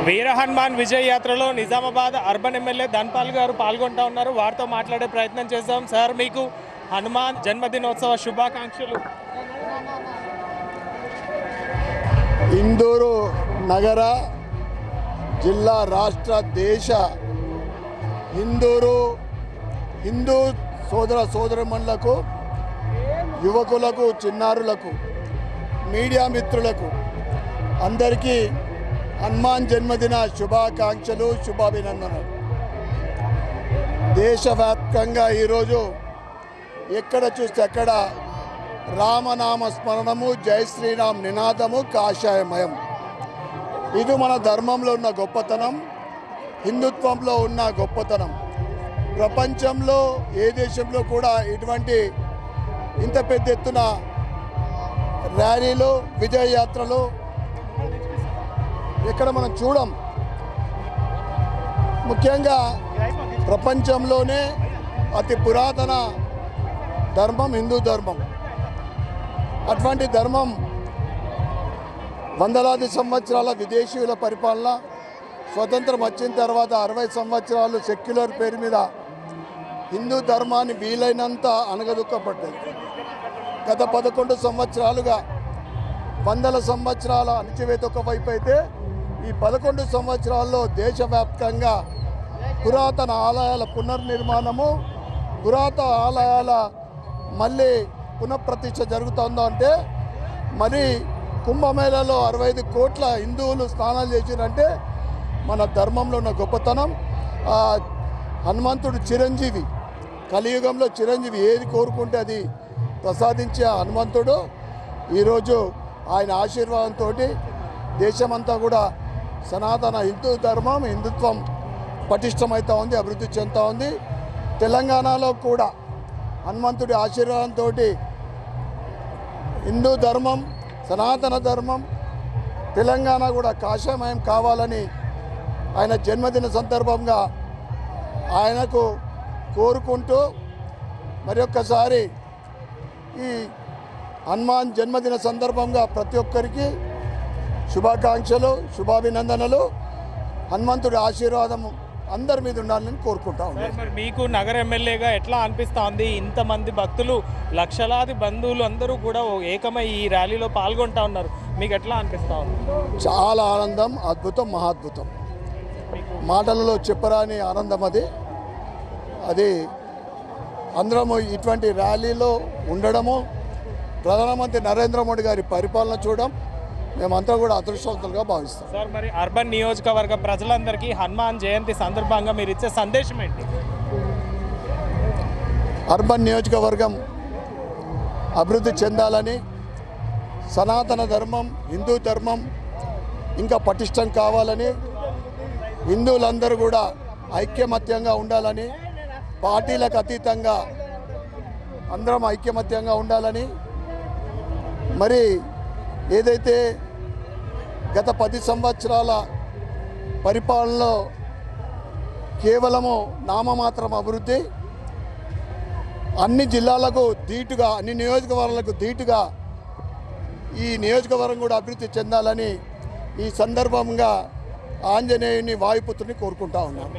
వీర హనుమాన్ విజయ్ యాత్రలో Nizamabad urban MLA Dhanpal గారు పాల్గొంటా ఉన్నారు. వారితో మాట్లాడే ప్రయత్నం చేద్దాం. సార్, మీకు హనుమాన్ జన్మదినోత్సవ శుభాకాంక్షలు. ఇందూరు నగర జిల్లా రాష్ట్ర దేశ హిందూ సోదరమణులకు, యువకులకు, చిన్నారులకు, మీడియా మిత్రులకు అందరికీ హనుమాన్ జన్మదిన శుభాకాంక్షలు, శుభాభినందనలు. దేశవ్యాప్తంగా ఈరోజు ఎక్కడ చూస్తే అక్కడ రామనామ స్మరణము, జై శ్రీరామ్ నినాదము, కాషాయమయం. ఇది మన ధర్మంలో ఉన్న గొప్పతనం, హిందుత్వంలో ఉన్న గొప్పతనం. ప్రపంచంలో ఏ దేశంలో కూడా ఇటువంటి ఇంత పెద్ద ఎత్తున ర్యాలీలు, విజయయాత్రలు ఇక్కడ మనం చూడం. ముఖ్యంగా ప్రపంచంలోనే అతి పురాతన ధర్మం హిందూ ధర్మం. అటువంటి ధర్మం వందలాది సంవత్సరాల విదేశీయుల పరిపాలన, స్వతంత్రం వచ్చిన తర్వాత 60 సంవత్సరాలు సెక్యులర్ పేరు మీద హిందూ ధర్మాన్ని వీలైనంత అణగదొక్కబడ్డది. గత 11 సంవత్సరాలుగా వందల సంవత్సరాల అణచివేత ఒకవైపు అయితే, ఈ 11 సంవత్సరాల్లో దేశవ్యాప్తంగా పురాతన ఆలయాల పునర్నిర్మాణము, పురాతన ఆలయాల మళ్ళీ పునఃప్రతిష్ఠ జరుగుతుందో అంటే, మరి కుంభమేళలో 65 కోట్ల హిందువులు స్నానాలు చేసిరంటే మన ధర్మంలో ఉన్న గొప్పతనం. హనుమంతుడు చిరంజీవి, కలియుగంలో చిరంజీవి, ఏది కోరుకుంటే అది ప్రసాదించే హనుమంతుడు ఈరోజు ఆయన ఆశీర్వాదంతో దేశమంతా కూడా సనాతన హిందూ ధర్మం, హిందుత్వం పటిష్టమవుతూ ఉంది, అభివృద్ధి చెందుతూ ఉంది. తెలంగాణలో కూడా హనుమంతుడి ఆశీర్వాదంతో హిందూ ధర్మం, సనాతన ధర్మం, తెలంగాణ కూడా కాషాయమయం కావాలని ఆయన జన్మదిన సందర్భంగా ఆయనకు కోరుకుంటూ మరి ఒక్కసారి ఈ హనుమాన్ జన్మదిన సందర్భంగా ప్రతి ఒక్కరికి శుభాకాంక్షలు, శుభాభినందనలు. హనుమంతుడి ఆశీర్వాదం అందరి మీద ఉండాలని కోరుకుంటా ఉన్నాను. మరి మీకు నగర ఎమ్మెల్యేగా ఎట్లా అనిపిస్తూ ఉంది? ఇంతమంది భక్తులు, లక్షలాది బంధువులు అందరూ కూడా ఏకమై ఈ ర్యాలీలో పాల్గొంటా ఉన్నారు. మీకు ఎట్లా అనిపిస్తూ ఉంది? చాలా ఆనందం, అద్భుతం, మహాద్భుతం. మాటలలో చెప్పరాని ఆనందం అది అందరము ఇటువంటి ర్యాలీలో ఉండడము, ప్రధానమంత్రి నరేంద్ర మోడీ గారి పరిపాలన చూడడం మేమంతా కూడా అదృష్టవంతులుగా భావిస్తాం. సార్, మరి అర్బన్ నియోజకవర్గ ప్రజలందరికీ హనుమాన్ జయంతి సందర్భంగా మీరు ఇచ్చే సందేశం ఏంటి? అర్బన్ నియోజకవర్గం అభివృద్ధి చెందాలని, సనాతన ధర్మం, హిందూ ధర్మం ఇంకా పటిష్టం కావాలని, హిందువులందరూ కూడా ఐక్యమత్యంగా ఉండాలని, పార్టీలకు అతీతంగా అందరం ఐక్యమత్యంగా ఉండాలని, మరి ఏదైతే గత 10 సంవత్సరాల పరిపాలనలో కేవలము నామమాత్రం అభివృద్ధి, అన్ని జిల్లాలకు ధీటుగా, అన్ని నియోజకవర్గాలకు ధీటుగా ఈ నియోజకవర్గం కూడా అభివృద్ధి చెందాలని ఈ సందర్భంగా ఆంజనేయుని వాయుపుత్రుని కోరుకుంటా ఉన్నాను.